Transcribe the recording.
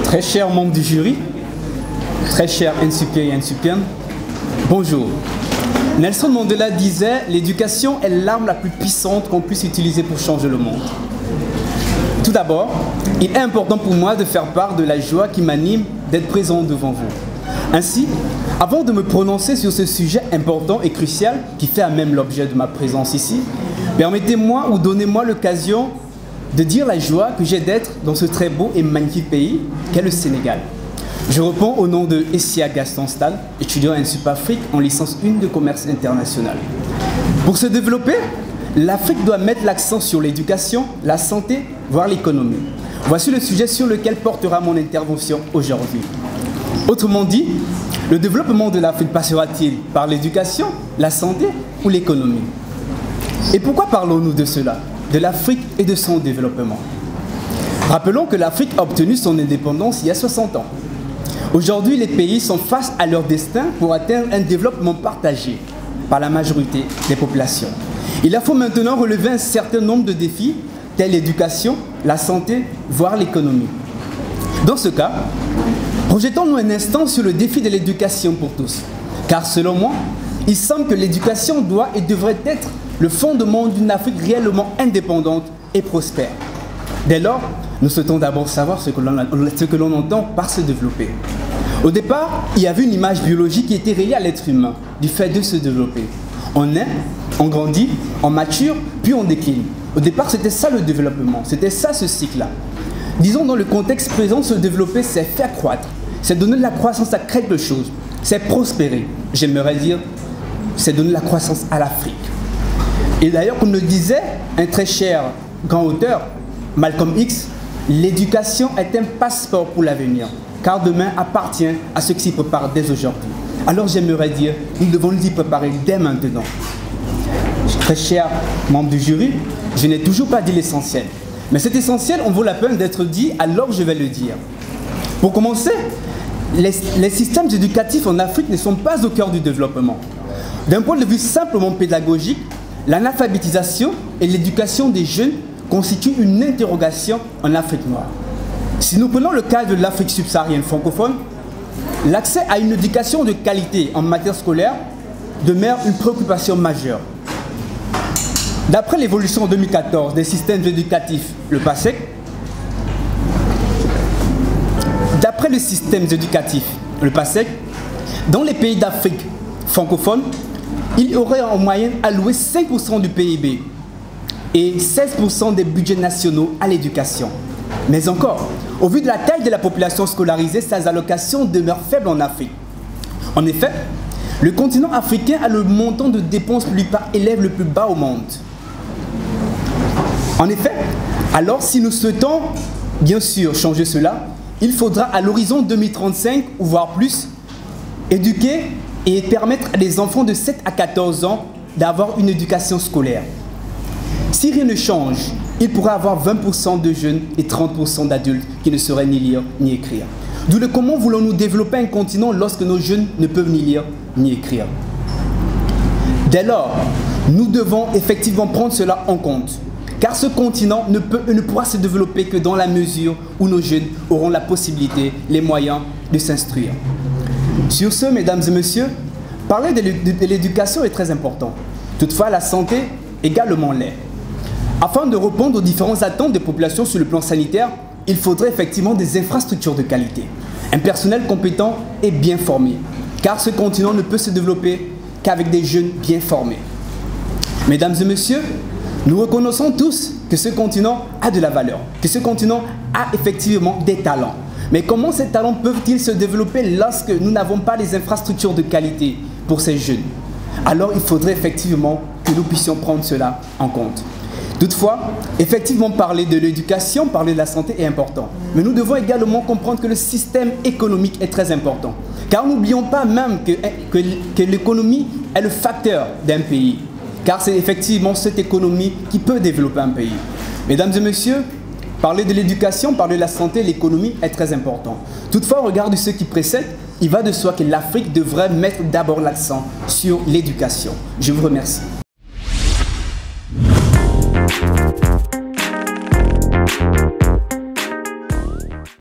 Très chers membres du jury, très chers Nsupien et Nsupiennes, bonjour. Nelson Mandela disait « L'éducation est l'arme la plus puissante qu'on puisse utiliser pour changer le monde ». Tout d'abord, il est important pour moi de faire part de la joie qui m'anime d'être présent devant vous. Ainsi, avant de me prononcer sur ce sujet important et crucial qui fait à même l'objet de ma présence ici, permettez-moi ou donnez-moi l'occasion de dire la joie que j'ai d'être dans ce très beau et magnifique pays qu'est le Sénégal. Je réponds au nom de Essia Gaston Stahl, étudiant à Nsup Afrique en licence 1 de commerce international. Pour se développer, l'Afrique doit mettre l'accent sur l'éducation, la santé, voire l'économie. Voici le sujet sur lequel portera mon intervention aujourd'hui. Autrement dit, le développement de l'Afrique passera-t-il par l'éducation, la santé ou l'économie? Et pourquoi parlons-nous de cela, de l'Afrique et de son développement? Rappelons que l'Afrique a obtenu son indépendance il y a 60 ans. Aujourd'hui, les pays sont face à leur destin pour atteindre un développement partagé par la majorité des populations. Il leur faut maintenant relever un certain nombre de défis, tels l'éducation, la santé, voire l'économie. Dans ce cas, projetons-nous un instant sur le défi de l'éducation pour tous. Car selon moi, il semble que l'éducation doit et devrait être le fondement d'une Afrique réellement indépendante et prospère. Dès lors, nous souhaitons d'abord savoir ce que l'on entend par se développer. Au départ, il y avait une image biologique qui était reliée à l'être humain, du fait de se développer. On naît, on grandit, on mature, puis on décline. Au départ, c'était ça le développement, c'était ça ce cycle-là. Disons, dans le contexte présent, se développer, c'est faire croître, c'est donner de la croissance à quelque chose, c'est prospérer. J'aimerais dire, c'est donner de la croissance à l'Afrique. Et d'ailleurs, comme le disait un très cher grand auteur, Malcolm X, l'éducation est un passeport pour l'avenir, car demain appartient à ceux qui s'y préparent dès aujourd'hui. Alors j'aimerais dire, nous devons nous y préparer dès maintenant. Très chers membres du jury, je n'ai toujours pas dit l'essentiel. Mais cet essentiel, on vaut la peine d'être dit, alors je vais le dire. Pour commencer, les systèmes éducatifs en Afrique ne sont pas au cœur du développement. D'un point de vue simplement pédagogique, l'analphabétisation et l'éducation des jeunes constituent une interrogation en Afrique noire. Si nous prenons le cas de l'Afrique subsaharienne francophone, l'accès à une éducation de qualité en matière scolaire demeure une préoccupation majeure. D'après l'évolution en 2014 des systèmes éducatifs, le PASEC, dans les pays d'Afrique francophone, il y aurait en moyenne alloué 5% du PIB et 16% des budgets nationaux à l'éducation. Mais encore, au vu de la taille de la population scolarisée, ces allocations demeurent faibles en Afrique. En effet, le continent africain a le montant de dépenses par élève le plus bas au monde. En effet, alors si nous souhaitons bien sûr changer cela, il faudra à l'horizon 2035, ou voire plus, éduquer et permettre à des enfants de 7 à 14 ans d'avoir une éducation scolaire. Si rien ne change, il pourrait avoir 20% de jeunes et 30% d'adultes qui ne sauraient ni lire ni écrire. D'où le comment voulons-nous développer un continent lorsque nos jeunes ne peuvent ni lire ni écrire? Dès lors, nous devons effectivement prendre cela en compte. Car ce continent ne pourra se développer que dans la mesure où nos jeunes auront la possibilité, les moyens de s'instruire. Sur ce, mesdames et messieurs, parler de l'éducation est très important. Toutefois, la santé également l'est. Afin de répondre aux différentes attentes des populations sur le plan sanitaire, il faudrait effectivement des infrastructures de qualité, un personnel compétent et bien formé, car ce continent ne peut se développer qu'avec des jeunes bien formés. Mesdames et messieurs, nous reconnaissons tous que ce continent a de la valeur, que ce continent a effectivement des talents. Mais comment ces talents peuvent-ils se développer lorsque nous n'avons pas les infrastructures de qualité pour ces jeunes? Alors il faudrait effectivement que nous puissions prendre cela en compte. Toutefois, effectivement parler de l'éducation, parler de la santé est important. Mais nous devons également comprendre que le système économique est très important. Car n'oublions pas même que l'économie est le facteur d'un pays. Car c'est effectivement cette économie qui peut développer un pays. Mesdames et messieurs, parler de l'éducation, parler de la santé, l'économie est très important. Toutefois, au regard de ce qui précède, il va de soi que l'Afrique devrait mettre d'abord l'accent sur l'éducation. Je vous remercie.